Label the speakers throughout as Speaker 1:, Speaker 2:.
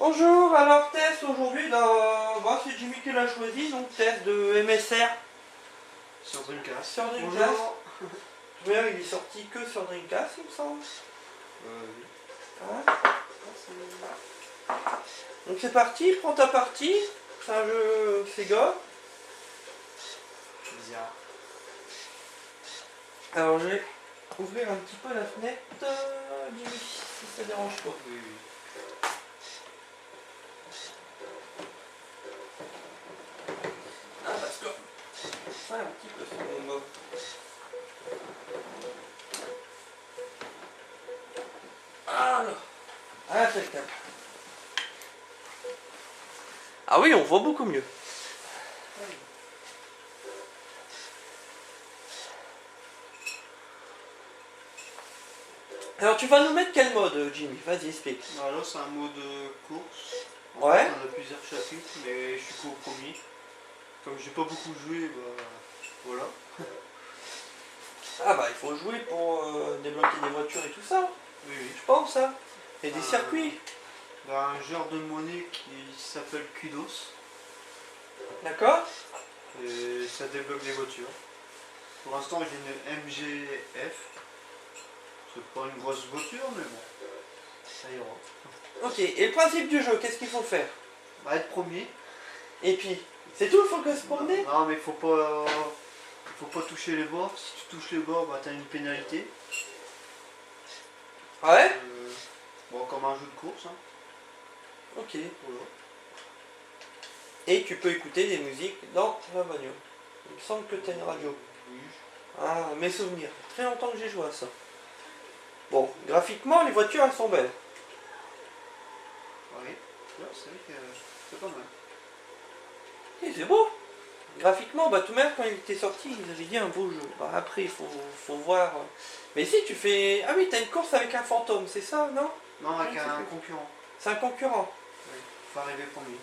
Speaker 1: Bonjour, alors test aujourd'hui, c'est Jimmy qui l'a choisi, donc test de MSR
Speaker 2: sur Dreamcast.
Speaker 1: sur Dreamcast. Bonjour. Il est sorti que sur Dreamcast, il me semble.
Speaker 2: Oui.
Speaker 1: Ouais. Donc c'est parti, prends ta partie, c'est un jeu Sega.
Speaker 2: Bizarre.
Speaker 1: Alors je vais ouvrir un petit peu la fenêtre, Jimmy, si ça dérange pas.
Speaker 2: Oui.
Speaker 1: Ah, parce que c'est un petit peu sur mon mot. Ah, c'est le cas. Ah oui, on voit beaucoup mieux. Alors tu vas nous mettre quel mode, Jimmy? Vas-y, explique.
Speaker 2: Alors c'est un mode course.
Speaker 1: Ouais.
Speaker 2: On a plusieurs chapitres, mais je suis qu'au premier. Comme j'ai pas beaucoup joué, bah voilà.
Speaker 1: Ah bah il faut jouer pour débloquer des voitures et tout ça,
Speaker 2: Oui.
Speaker 1: je pense. Hein. Et des circuits.
Speaker 2: Un genre de monnaie qui s'appelle Kudos.
Speaker 1: D'accord.
Speaker 2: Et ça débloque les voitures. Pour l'instant j'ai une MGF. C'est pas une grosse voiture, mais bon, ça ira.
Speaker 1: Ok, et le principe du jeu, qu'est-ce qu'il faut faire?
Speaker 2: Bah, être premier.
Speaker 1: Et puis, c'est tout, il faut que se promener.
Speaker 2: Non, mais faut pas toucher les bords. Si tu touches les bords, bah, t'as une pénalité.
Speaker 1: Ouais.
Speaker 2: Bon, comme un jeu de course. Hein.
Speaker 1: Ok.
Speaker 2: Voilà.
Speaker 1: Et tu peux écouter des musiques dans la bagnole. Il me semble que tu as une radio.
Speaker 2: Oui.
Speaker 1: Ah, mes souvenirs. Très longtemps que j'ai joué à ça. Bon, graphiquement, les voitures, elles sont belles.
Speaker 2: Oui. C'est vrai que c'est pas mal.
Speaker 1: Et c'est beau. Graphiquement, bah tout même quand il était sorti, ils avaient dit un beau jeu. Bah, après, il faut voir. Mais si tu fais... Ah oui, t'as une course avec un fantôme, c'est ça, non?
Speaker 2: Non, avec un concurrent.
Speaker 1: C'est un concurrent.
Speaker 2: Oui. Faut arriver premier.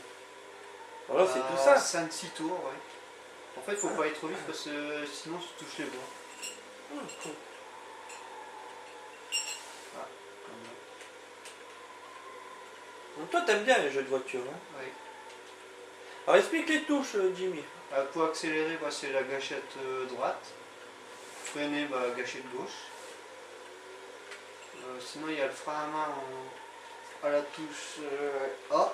Speaker 1: Voilà, c'est tout ça.
Speaker 2: 5-6 tours, ouais. En fait, faut pas être trop vite parce que sinon tu touches les bords.
Speaker 1: Cool.
Speaker 2: Ah, comme là.
Speaker 1: Donc toi, t'aimes bien les jeux de voiture, hein?
Speaker 2: Oui.
Speaker 1: Alors explique les touches, Jimmy.
Speaker 2: Pour accélérer, bah, c'est la gâchette droite. Freiner, bah, gâchette gauche. Sinon, il y a le frein à main à la touche A.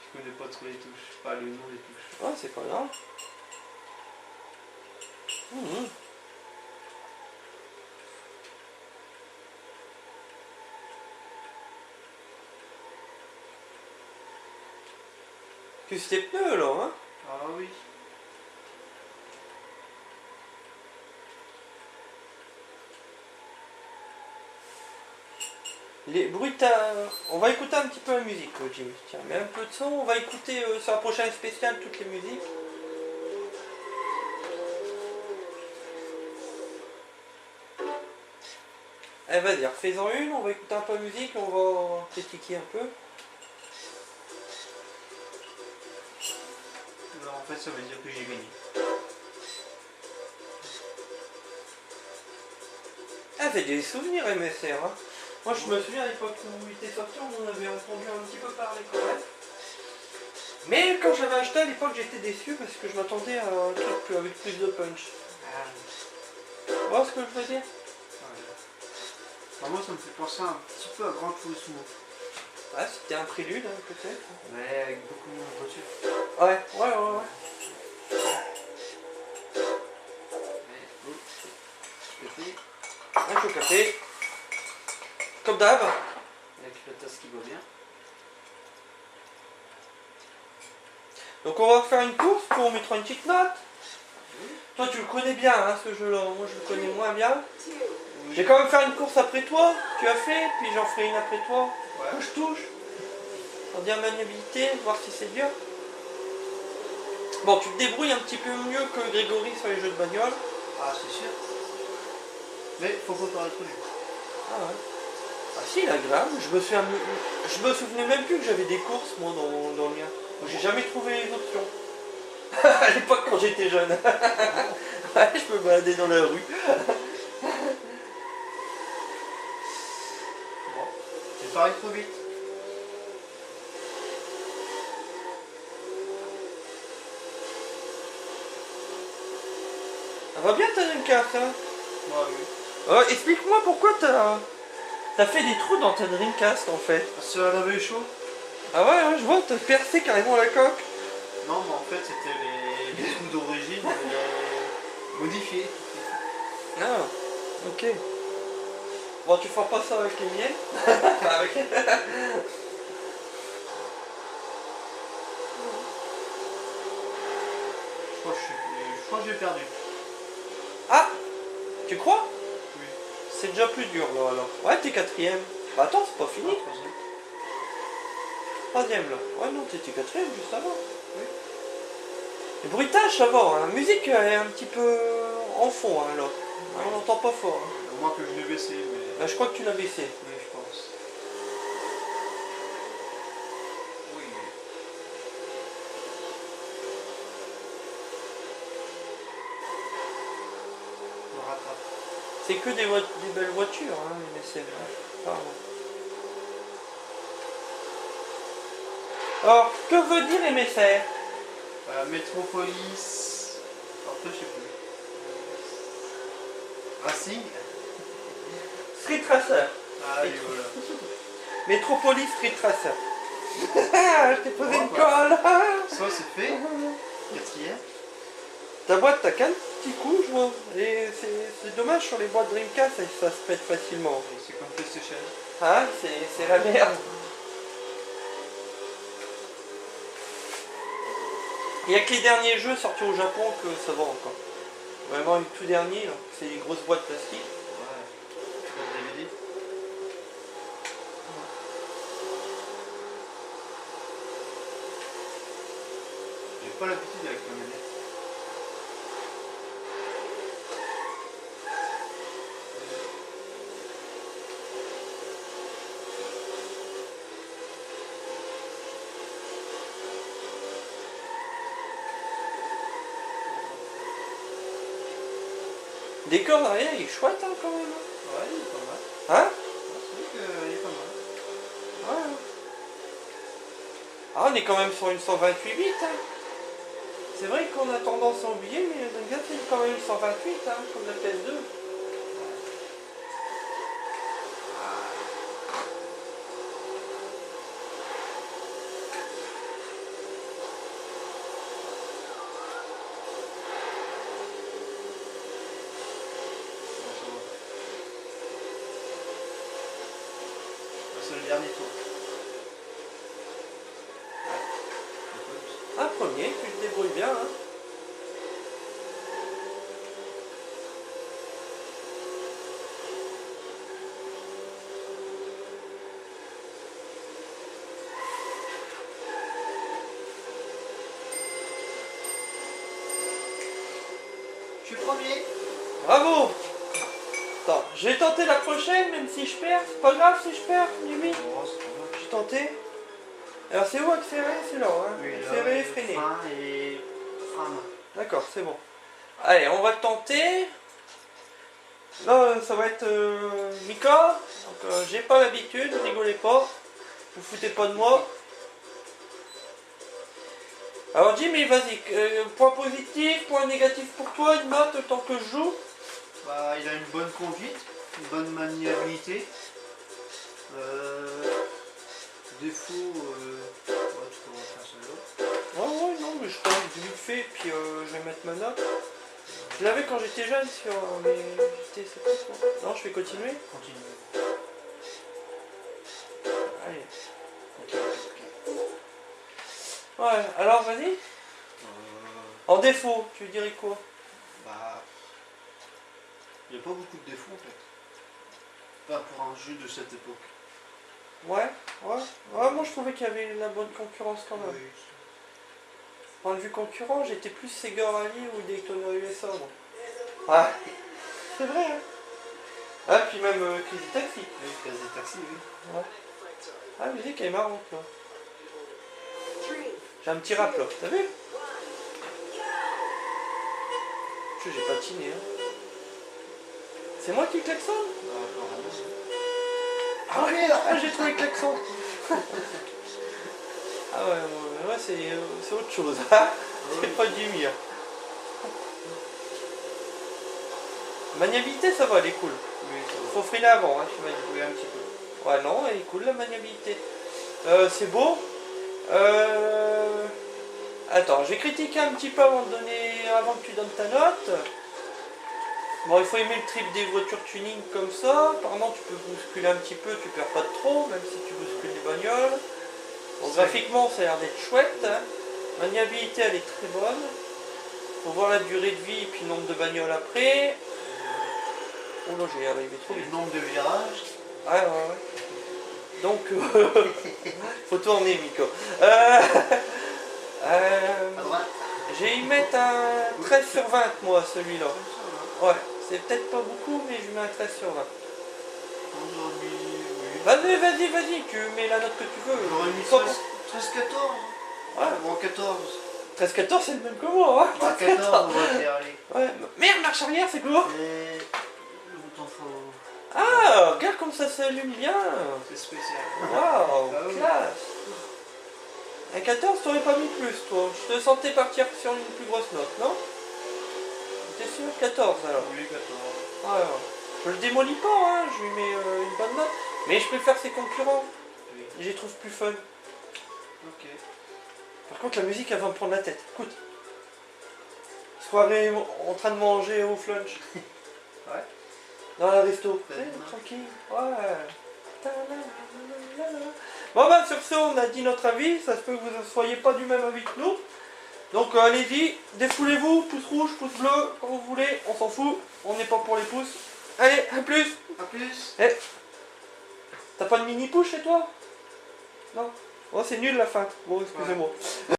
Speaker 2: Je connais pas trop les touches, pas le nom des touches.
Speaker 1: Ouais, c'est pas grave. Que c'était pneus, là, hein?
Speaker 2: Ah oui.
Speaker 1: Les bruitages. On va écouter un petit peu la musique, Jimmy. Tiens, mets un peu de son. On va écouter sur la prochaine spéciale toutes les musiques. Allez, vas-y, refais-en une. On va écouter un peu la musique. On va critiquer un peu.
Speaker 2: Alors, en fait, ça veut dire que j'ai gagné.
Speaker 1: Ah, c'est des souvenirs MSR, hein. Moi, je me souviens à l'époque où il était sorti, on en avait entendu un petit peu parler quand même. Mais quand j'avais acheté à l'époque, j'étais déçu parce que je m'attendais à un truc avec plus de punch. Tu vois ce que je veux dire?
Speaker 2: Moi, ça me fait penser un petit peu à Gran Turismo.
Speaker 1: Ouais, c'était un prélude, hein, peut-être.
Speaker 2: Mais avec beaucoup moins de voitures.
Speaker 1: Ouais. Un chaud café. Comme d'hab.
Speaker 2: Avec la tasse qui va bien.
Speaker 1: Donc on va faire une course, puis on mettra une petite note. Toi tu le connais bien, hein, ce jeu-là. Moi je le connais moins bien. Je vais quand même faire une course après toi. Tu as fait, puis j'en ferai une après toi.
Speaker 2: Ouais.
Speaker 1: Touche. On dit maniabilité, voir si c'est dur. Bon, tu te débrouilles un petit peu mieux que Grégory sur les jeux de bagnole.
Speaker 2: Ah, c'est sûr. Mais faut pas parler trop vite.
Speaker 1: Ah ouais. Ah si, il est agréable. Je me souvenais même plus que j'avais des courses, moi, dans le mien. J'ai jamais trouvé les options. À l'époque, quand j'étais jeune. Ouais, je me baladais dans la rue.
Speaker 2: Bon. J'ai parlé trop vite.
Speaker 1: Ça va bien ta Dreamcast, hein?
Speaker 2: Ouais, oui.
Speaker 1: Explique-moi pourquoi t'as fait des trous dans ta Dreamcast en fait.
Speaker 2: Parce qu'elle avait eu chaud.
Speaker 1: Ah ouais, je vois, t'as percé carrément la coque.
Speaker 2: Non, mais en fait, c'était les trous d'origine modifiés.
Speaker 1: Ah, ok. Bon, tu feras pas ça avec les miennes. Enfin, avec...
Speaker 2: Je crois que j'ai perdu.
Speaker 1: Ah, tu crois?
Speaker 2: Oui.
Speaker 1: C'est déjà plus dur là alors. Ouais, t'es quatrième. Bah attends, c'est pas fini.
Speaker 2: Non, troisième.
Speaker 1: Troisième là. Ouais, non, t'étais quatrième juste avant. Oui. Le bruitage, ça va. Hein. La musique est un petit peu en fond hein, là.
Speaker 2: Ouais.
Speaker 1: On n'entend pas fort. Hein.
Speaker 2: Au moins que je l'ai baissé, mais.
Speaker 1: Bah, je crois que tu l'as baissé.
Speaker 2: Oui, je pense. Oui. Je me rattrape.
Speaker 1: C'est que des belles voitures, hein, mais c'est vrai. Pardon. Alors, que veut dire émissaire?
Speaker 2: Metropolis. Après, je sais plus. Racing.
Speaker 1: Street Racer.
Speaker 2: Ah, et voilà.
Speaker 1: Métropolis Street Racer. Je t'ai posé
Speaker 2: Bon,
Speaker 1: une
Speaker 2: bah.
Speaker 1: colle.
Speaker 2: Ça, c'est fait. Quatrième.
Speaker 1: Ta boîte, t'as qu'un petit coup, je vois. Et c'est dommage sur les boîtes Dreamcast, ça se pète facilement.
Speaker 2: Et c'est comme PlayStation.
Speaker 1: Ah, c'est la merde. Il n'y a que les derniers jeux sortis au Japon que ça va encore. Vraiment, les tout derniers, là, c'est les grosses boîtes plastiques.
Speaker 2: Ouais. Pas de DVD. J'ai pas l'habitude avec la manette.
Speaker 1: Décor derrière, il est chouette hein, quand même.
Speaker 2: Ouais, il est pas mal.
Speaker 1: Hein?
Speaker 2: C'est vrai qu'il est pas mal.
Speaker 1: Ouais. Ah, on est quand même sur une 128 bits. Hein. C'est vrai qu'on a tendance à oublier, mais le Dreamcast c'est quand même une 128, hein, comme la PS2.
Speaker 2: C'est le dernier tour.
Speaker 1: Un premier, tu te débrouilles bien. Hein.
Speaker 2: Je suis premier.
Speaker 1: Bravo! Attends, je vais tenter la prochaine, même si je perds. C'est pas grave si je perds, Jimmy.
Speaker 2: Oh, c'est pas mal.
Speaker 1: J'ai tenté. Alors c'est où accélérer? C'est là, hein?
Speaker 2: Oui, là,
Speaker 1: Accélérer, freiner.
Speaker 2: frein et frein à main.
Speaker 1: D'accord, c'est bon. Allez, on va tenter. Là, ça va être Mika. Donc, j'ai pas l'habitude, rigolez pas. Vous foutez pas de moi. Alors Jimmy, vas-y. Point positif, point négatif pour toi, une note tant que je joue.
Speaker 2: Bah, il a une bonne conduite, une bonne maniabilité. Défaut, ouais, tu peux refaire celui-là.
Speaker 1: Ouais, non, mais je pense vite fait, puis je vais mettre ma note. Je l'avais quand j'étais jeune sur les GT, c'est pas ça. Non, je vais continuer.
Speaker 2: Continue.
Speaker 1: Allez.
Speaker 2: Ok.
Speaker 1: Ouais, alors vas-y. En défaut, tu dirais quoi?
Speaker 2: Bah, il n'y a pas beaucoup de défauts en fait. Pas pour un jeu de cette époque.
Speaker 1: Ouais. Moi je trouvais qu'il y avait la bonne concurrence quand même.
Speaker 2: Oui.
Speaker 1: Point de vue concurrent, j'étais plus Sega Rally ou Daytona USA moi. Ah, c'est vrai hein. Ah, puis même Crazy Taxi.
Speaker 2: Oui, Crazy Taxi, oui.
Speaker 1: Ouais. Ah, la musique elle est marrante là. J'ai un petit rap là, t'as vu? J'ai patiné hein. C'est moi qui klaxonne? Ah ouais, j'ai trouvé le klaxon. Ah ouais, c'est autre chose. C'est pas du mien. Maniabilité, ça va, elle est cool.
Speaker 2: Oui, ça va.
Speaker 1: Faut freiner avant, hein, tu m'as dit.
Speaker 2: Oui, un petit peu.
Speaker 1: Ouais, non, elle est cool la maniabilité. C'est beau. Attends, je vais critiquer un petit peu avant que tu donnes ta note. Bon, il faut aimer le trip des voitures tuning comme ça. Apparemment, tu peux bousculer un petit peu, tu perds pas de trop, même si tu bouscules les bagnoles. Bon, graphiquement, ça a l'air d'être chouette. Hein. Maniabilité, elle est très bonne. Faut voir la durée de vie et puis le nombre de bagnoles après. Oh là, j'ai arrivé trop vite.
Speaker 2: Le nombre de virages.
Speaker 1: Ouais, ouais, ouais. Donc, faut tourner, Miko.
Speaker 2: À droite.
Speaker 1: Je vais y mettre un 13 sur 20, moi, celui-là.
Speaker 2: Comme ça, là.
Speaker 1: Ouais, c'est peut-être pas beaucoup, mais je mets un 13 sur 20.
Speaker 2: J'aurais mis. Oui.
Speaker 1: Vas-y, tu mets la note que tu veux.
Speaker 2: J'aurais mis
Speaker 1: Soit
Speaker 2: 13-14.
Speaker 1: Ouais.
Speaker 2: Bon, 14.
Speaker 1: 13-14, c'est le même que moi, hein.
Speaker 2: Bah, 14, on va dire, allez.
Speaker 1: Ouais. Merde, marche arrière, c'est quoi?
Speaker 2: Et. Le bouton faut.
Speaker 1: Ah, regarde comme ça s'allume bien.
Speaker 2: C'est spécial.
Speaker 1: Waouh,
Speaker 2: Ah oui.
Speaker 1: classe. Un 14, t'aurais pas mis plus, toi. Je te sentais partir sur une plus grosse note, non? T'es sûr? 14 alors.
Speaker 2: Oui, 14.
Speaker 1: Ouais, ouais. Je le démolis pas, hein. Je lui mets une bonne note. Mais je préfère ses concurrents.
Speaker 2: Oui.
Speaker 1: Je les trouve plus fun.
Speaker 2: Ok.
Speaker 1: Par contre, la musique, elle va me prendre la tête. Écoute. Soirée en train de manger au flunch.
Speaker 2: Ouais.
Speaker 1: Dans la resto.
Speaker 2: Ouais.
Speaker 1: Tranquille. Ouais. Bon, bah, sur ce, on a dit notre avis. Ça se peut que vous ne soyez pas du même avis que nous. Donc, allez-y. Défoulez-vous. Pouce rouge, pouce bleu. Quand vous voulez. On s'en fout. On n'est pas pour les pouces. Allez, à plus.
Speaker 2: A plus.
Speaker 1: Eh. T'as pas de mini-push chez toi? Non. Oh, c'est nul la fin. Bon, excusez-moi.